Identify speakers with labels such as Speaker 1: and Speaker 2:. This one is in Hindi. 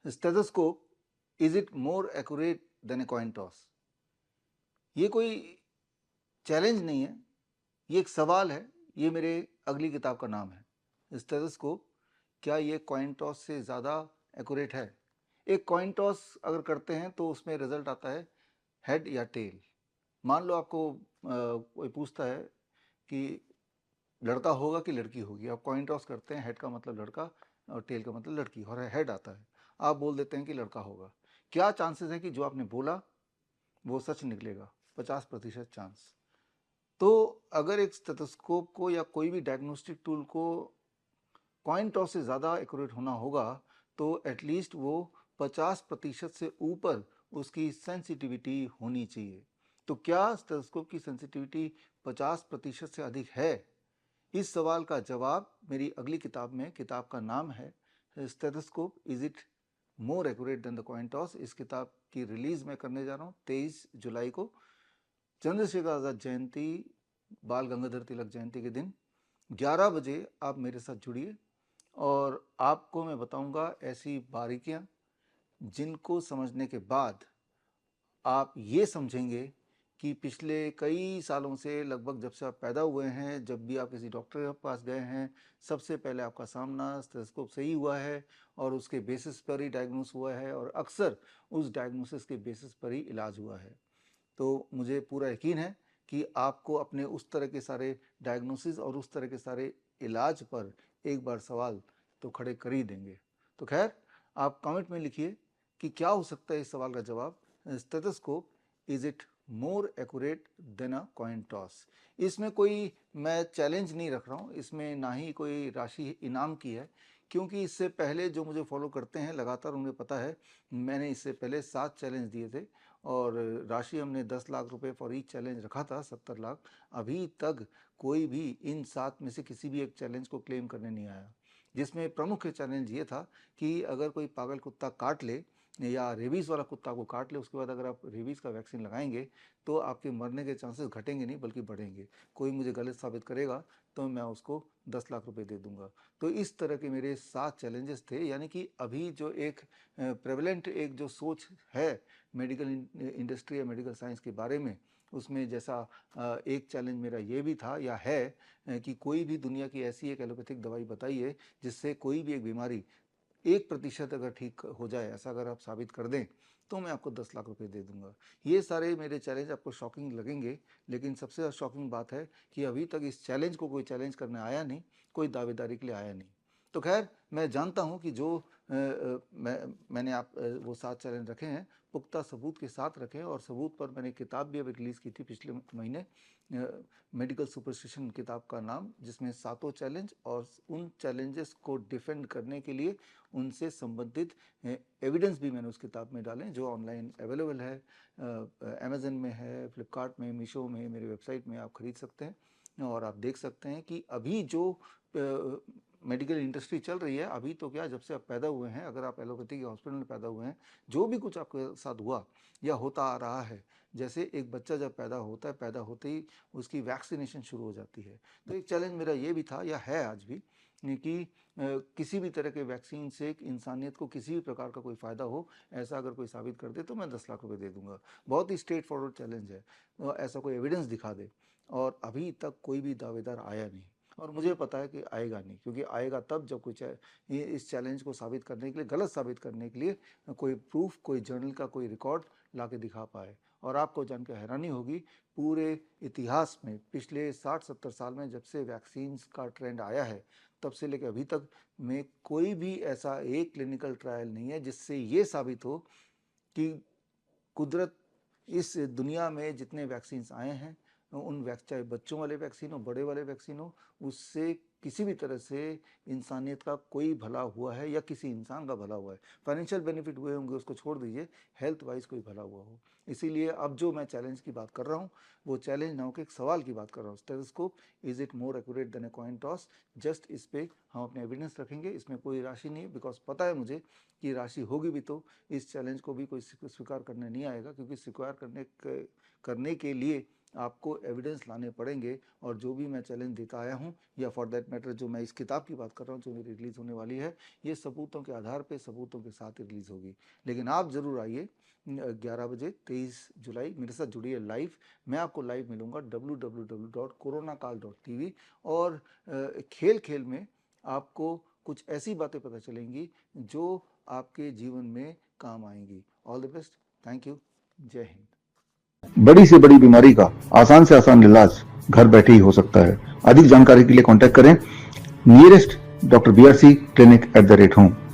Speaker 1: Stethoscope, is it more accurate then a coin toss? ये कोई चैलेंज नहीं है, ये एक सवाल है। ये मेरे अगली किताब का नाम है, स्टेथोस्कोप, क्या ये कॉइन टॉस से ज़्यादा एक्यूरेट है? एक कॉइन टॉस अगर करते हैं तो उसमें रिजल्ट आता है हेड या टेल। मान लो आपको कोई पूछता है कि लड़का होगा कि लड़की होगी, आप कॉइन टॉस करते हैं, हेड का मतलब लड़का और टेल का मतलब लड़की, और हेड आता है, आप बोल देते हैं कि लड़का होगा। क्या चांसेस है कि जो आपने बोला वो सच निकलेगा? 50% चांस। तो अगर एक स्टेथोस्कोप को या कोई भी डायग्नोस्टिक टूल को कॉइन टॉस से ज़्यादा एक्यूरेट होना होगा तो एटलीस्ट वो 50% से ऊपर उसकी सेंसिटिविटी होनी चाहिए। तो क्या स्टेथोस्कोप की सेंसिटिविटी 50% से अधिक है? इस सवाल का जवाब मेरी अगली किताब में, किताब का नाम है stethoscope, is it more accurate then the coin toss. इस किताब की रिलीज मैं करने जा रहा हूँ 23 जुलाई को, चंद्रशेखर आज़ाद जयंती, बाल गंगाधर तिलक जयंती के दिन 11 बजे आप मेरे साथ जुड़िए और आपको मैं बताऊंगा ऐसी बारीकियां जिनको समझने के बाद आप ये समझेंगे कि पिछले कई सालों से, लगभग जब से आप पैदा हुए हैं, जब भी आप किसी डॉक्टर के पास गए हैं, सबसे पहले आपका सामना स्टेथोस्कोप से ही हुआ है और उसके बेसिस पर ही डायग्नोस हुआ है और अक्सर उस डायग्नोसिस के बेसिस पर ही इलाज हुआ है। तो मुझे पूरा यकीन है कि आपको अपने उस तरह के सारे डायग्नोसिस और उस तरह के सारे इलाज पर एक बार सवाल तो खड़े कर ही देंगे। तो खैर, आप कमेंट में लिखिए कि क्या हो सकता है इस सवाल का जवाब। Stethoscope, is it more accurate then a coin toss? इसमें कोई मैं चैलेंज नहीं रख रहा हूँ, इसमें ना ही कोई राशि इनाम की है, क्योंकि इससे पहले जो मुझे फॉलो करते हैं लगातार उन्हें पता है मैंने इससे पहले 7 चैलेंज दिए थे और राशि हमने 10 लाख रुपए फॉर ईच चैलेंज रखा था, 70 लाख। अभी तक कोई भी इन 7 में से किसी भी एक चैलेंज को क्लेम करने नहीं आया, जिसमें प्रमुख चैलेंज ये था कि अगर कोई पागल कुत्ता काट ले या रेबीज़ वाला कुत्ता को काट ले, उसके बाद अगर आप रेबीज़ का वैक्सीन लगाएंगे तो आपके मरने के चांसेस घटेंगे नहीं बल्कि बढ़ेंगे। कोई मुझे गलत साबित करेगा तो मैं उसको 10 लाख रुपए दे दूंगा। तो इस तरह के मेरे 7 चैलेंजेस थे, यानी कि अभी जो एक प्रेवलेंट एक जो सोच है मेडिकल इंडस्ट्री या मेडिकल साइंस के बारे में, उसमें जैसा एक चैलेंज मेरा ये भी था या है कि कोई भी दुनिया की ऐसी एक एलोपैथिक दवाई बताइए जिससे कोई भी एक बीमारी 1% अगर ठीक हो जाए, ऐसा अगर आप साबित कर दें तो मैं आपको 10 लाख रुपए दे दूंगा। ये सारे मेरे चैलेंज आपको शॉकिंग लगेंगे, लेकिन सबसे ज़्यादा शॉकिंग बात है कि अभी तक इस चैलेंज को कोई चैलेंज करने आया नहीं, कोई दावेदारी के लिए आया नहीं। तो खैर, मैं जानता हूं कि जो मैंने वो 7 चैलेंज रखे हैं पुख्ता सबूत के साथ रखे हैं, और सबूत पर मैंने किताब भी अभी रिलीज़ की थी पिछले महीने, मेडिकल सुपरस्टिशन किताब का नाम, जिसमें 7 चैलेंज और उन चैलेंजेस को डिफेंड करने के लिए उनसे संबंधित एविडेंस भी मैंने उस किताब में डाले, जो ऑनलाइन अवेलेबल है, अमेजन में है, फ्लिपकार्ट में, मीशो में, मेरी वेबसाइट में आप खरीद सकते हैं और आप देख सकते हैं कि अभी जो मेडिकल इंडस्ट्री चल रही है, अभी तो क्या, जब से आप पैदा हुए हैं, अगर आप एलोपैथी के हॉस्पिटल में पैदा हुए हैं, जो भी कुछ आपके साथ हुआ या होता आ रहा है, जैसे एक बच्चा जब पैदा होता है, पैदा होते ही उसकी वैक्सीनेशन शुरू हो जाती है। तो एक चैलेंज मेरा ये भी था या है आज भी कि किसी भी तरह के वैक्सीन से इंसानियत को किसी भी प्रकार का कोई फ़ायदा हो, ऐसा अगर कोई साबित कर दे तो मैं 10 लाख रुपए दे दूंगा। बहुत ही स्ट्रेट फॉरवर्ड चैलेंज है, ऐसा कोई एविडेंस दिखा दे, और अभी तक कोई भी दावेदार आया नहीं और मुझे पता है कि आएगा नहीं, क्योंकि आएगा तब जब कोई इस चैलेंज को साबित करने के लिए, गलत साबित करने के लिए कोई प्रूफ, कोई जर्नल का कोई रिकॉर्ड ला के दिखा पाए। और आपको जानकर हैरानी होगी, पूरे इतिहास में पिछले 60-70 साल में जब से वैक्सीन का ट्रेंड आया है, तब से लेकर अभी तक में कोई भी ऐसा एक क्लिनिकल ट्रायल नहीं है जिससे ये साबित हो कि कुदरत, इस दुनिया में जितने वैक्सीन आए हैं, चाहे बच्चों वाले वैक्सीन हो, बड़े वाले वैक्सीन हो, उससे किसी भी तरह से इंसानियत का कोई भला हुआ है या किसी इंसान का भला हुआ है। फाइनेंशियल बेनिफिट हुए होंगे उसको छोड़ दीजिए, हेल्थ वाइज कोई भला हुआ हो। इसीलिए अब जो मैं चैलेंज की बात कर रहा हूँ, वो चैलेंज ना हो के एक सवाल की बात कर रहा हूँ। Stethoscope, is it more accurate then a coin toss? Just इस पे हम अपने एविडेंस रखेंगे, इसमें कोई राशि नहीं, बिकॉज पता है मुझे कि राशि होगी भी तो इस चैलेंज को भी कोई स्वीकार करने नहीं आएगा, क्योंकि स्वीकार करने के लिए आपको एविडेंस लाने पड़ेंगे, और जो भी मैं चैलेंज देता आया हूँ, या फॉर दैट मैटर जो मैं इस किताब की बात कर रहा हूँ जो मेरी रिलीज़ होने वाली है, ये सबूतों के आधार पे, सबूतों के साथ रिलीज़ होगी। लेकिन आप ज़रूर आइए 11 बजे 23 जुलाई मेरे साथ जुड़िए लाइव। मैं आपको लाइव मिलूंगा www.coronakal.tv, और खेल खेल में आपको कुछ ऐसी बातें पता चलेंगी जो आपके जीवन में काम आएंगी। All the best, thank you, जय हिंद। बड़ी से बड़ी बीमारी का आसान से आसान इलाज घर बैठे ही हो सकता है। अधिक जानकारी के लिए कांटेक्ट करें नियरेस्ट डॉक्टर BRC clinic@home।